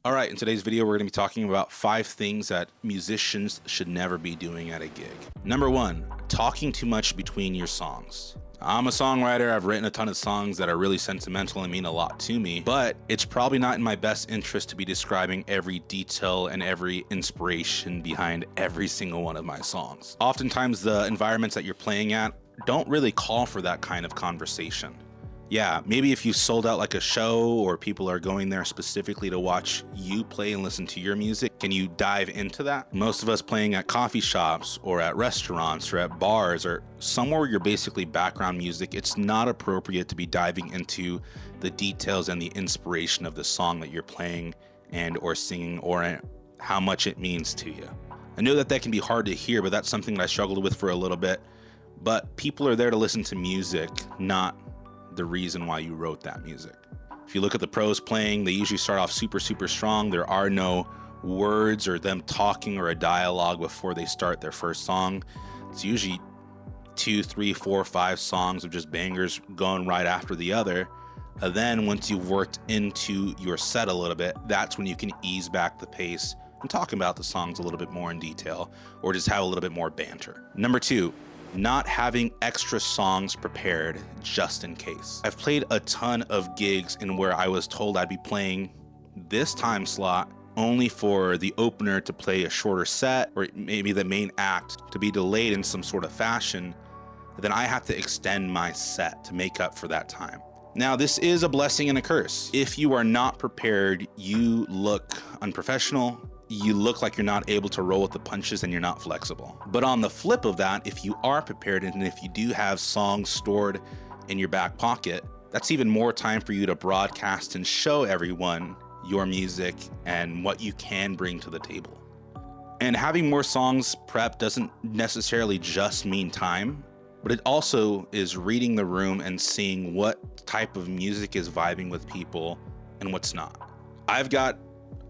All right, in today's video, we're going to be talking about 5 things that musicians should never be doing at a gig. Number 1, talking too much between your songs. I'm a songwriter. I've written a ton of songs that are really sentimental and mean a lot to me, but it's probably not in my best interest to be describing every detail and every inspiration behind every single one of my songs. Oftentimes, the environments that you're playing at don't really call for that kind of conversation. Yeah, maybe if you sold out like a show or people are going there specifically to watch you play and listen to your music, can you dive into that? Most of us playing at coffee shops or at restaurants or at bars or somewhere where you're basically background music, it's not appropriate to be diving into the details and the inspiration of the song that you're playing and or singing or how much it means to you. I know that can be hard to hear, but that's something that I struggled with for a little bit. But people are there to listen to music, not the reason why you wrote that music. If you look at the pros playing, they usually start off super strong. There are no words or them talking or a dialogue before they start their first song. It's usually 2, 3, 4, 5 songs of just bangers going right after the other. And then once you've worked into your set a little bit, that's when you can ease back the pace and talk about the songs a little bit more in detail or just have a little bit more banter. Number 2, not having extra songs prepared just in case. I've played a ton of gigs in where I was told I'd be playing this time slot only for the opener to play a shorter set or maybe the main act to be delayed in some sort of fashion. Then I have to extend my set to make up for that time. Now, this is a blessing and a curse. If you are not prepared, you look unprofessional. You look like you're not able to roll with the punches and you're not flexible. But on the flip of that, if you are prepared and if you do have songs stored in your back pocket, that's even more time for you to broadcast and show everyone your music and what you can bring to the table. And having more songs prepped doesn't necessarily just mean time, but it also is reading the room and seeing what type of music is vibing with people and what's not. I've got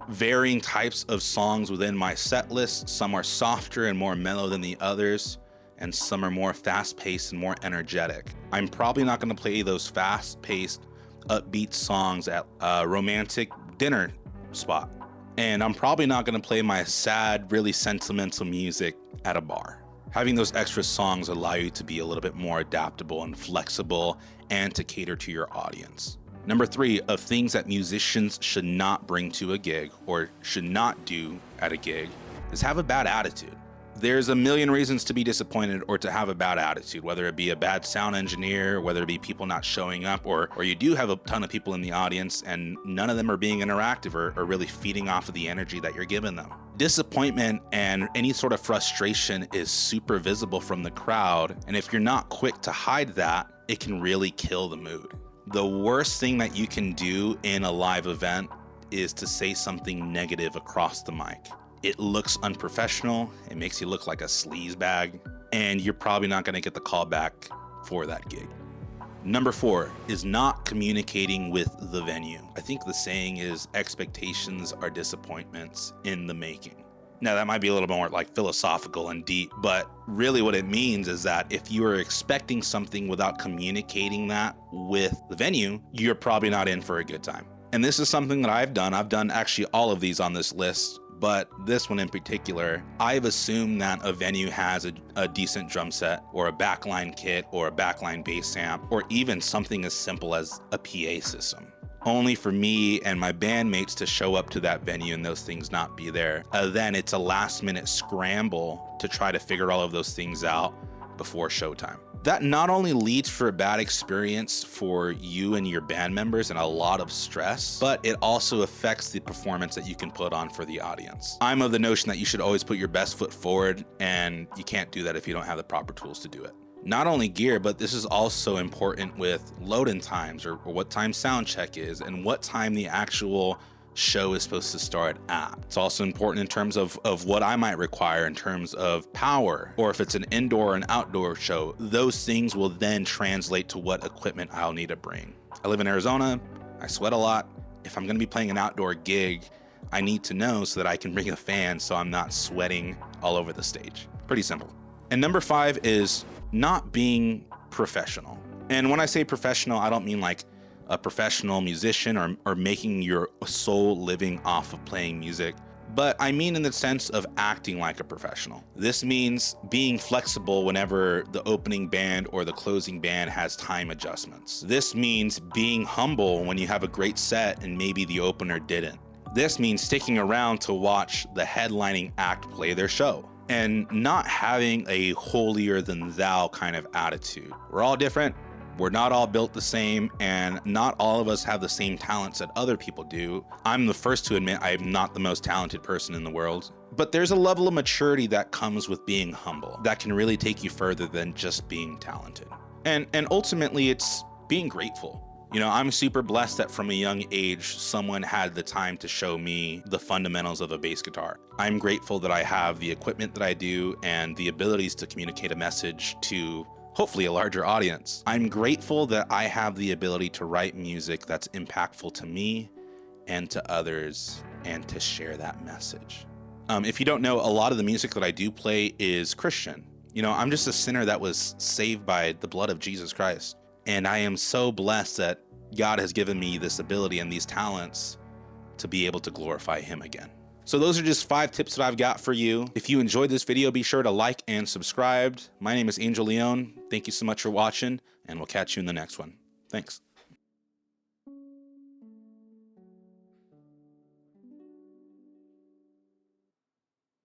varying types of songs within my set list. Some are softer and more mellow than the others, and some are more fast-paced and more energetic. I'm probably not going to play those fast-paced, upbeat songs at a romantic dinner spot. And I'm probably not going to play my sad, really sentimental music at a bar. Having those extra songs allow you to be a little bit more adaptable and flexible and to cater to your audience. Number 3, of things that musicians should not bring to a gig or should not do at a gig is have a bad attitude. There's a million reasons to be disappointed or to have a bad attitude, whether it be a bad sound engineer, whether it be people not showing up, or you do have a ton of people in the audience and none of them are being interactive or really feeding off of the energy that you're giving them. Disappointment and any sort of frustration is super visible from the crowd, and if you're not quick to hide that, it can really kill the mood. The worst thing that you can do in a live event is to say something negative across the mic. It looks unprofessional, it makes you look like a sleaze bag, and you're probably not going to get the call back for that gig. Number 4 is not communicating with the venue. I think the saying is expectations are disappointments in the making. Now, that might be a little more like philosophical and deep, but really what it means is that if you are expecting something without communicating that with the venue, you're probably not in for a good time. And this is something that I've done. I've done actually all of these on this list, but this one in particular, I've assumed that a venue has a decent drum set or a backline kit or a backline bass amp, or even something as simple as a PA system, only for me and my bandmates to show up to that venue and those things not be there. Then it's a last minute scramble to try to figure all of those things out before showtime. That not only leads for a bad experience for you and your band members and a lot of stress, but it also affects the performance that you can put on for the audience. I'm of the notion that you should always put your best foot forward, and you can't do that if you don't have the proper tools to do it. Not only gear, but this is also important with load-in times or what time sound check is and what time the actual show is supposed to start at. It's also important in terms of what I might require in terms of power, or if it's an indoor or an outdoor show. Those things will then translate to what equipment I'll need to bring. I live in Arizona, I sweat a lot. If I'm gonna be playing an outdoor gig, I need to know so that I can bring a fan so I'm not sweating all over the stage. Pretty simple. And number 5 is not being professional. And when I say professional, I don't mean like a professional musician or making your sole living off of playing music, but I mean in the sense of acting like a professional. This means being flexible whenever the opening band or the closing band has time adjustments. This means being humble when you have a great set and maybe the opener didn't. This means sticking around to watch the headlining act play their show, and not having a holier than thou kind of attitude. We're all different. We're not all built the same, and not all of us have the same talents that other people do. I'm the first to admit I'm not the most talented person in the world, but there's a level of maturity that comes with being humble that can really take you further than just being talented. And ultimately, it's being grateful. You know, I'm super blessed that from a young age, someone had the time to show me the fundamentals of a bass guitar. I'm grateful that I have the equipment that I do and the abilities to communicate a message to hopefully a larger audience. I'm grateful that I have the ability to write music that's impactful to me and to others and to share that message. If you don't know, a lot of the music that I do play is Christian. You know, I'm just a sinner that was saved by the blood of Jesus Christ. And I am so blessed that God has given me this ability and these talents to be able to glorify Him again. So those are just 5 tips that I've got for you. If you enjoyed this video, be sure to like and subscribe. My name is Angel Leon. Thank you so much for watching, and we'll catch you in the next one. Thanks.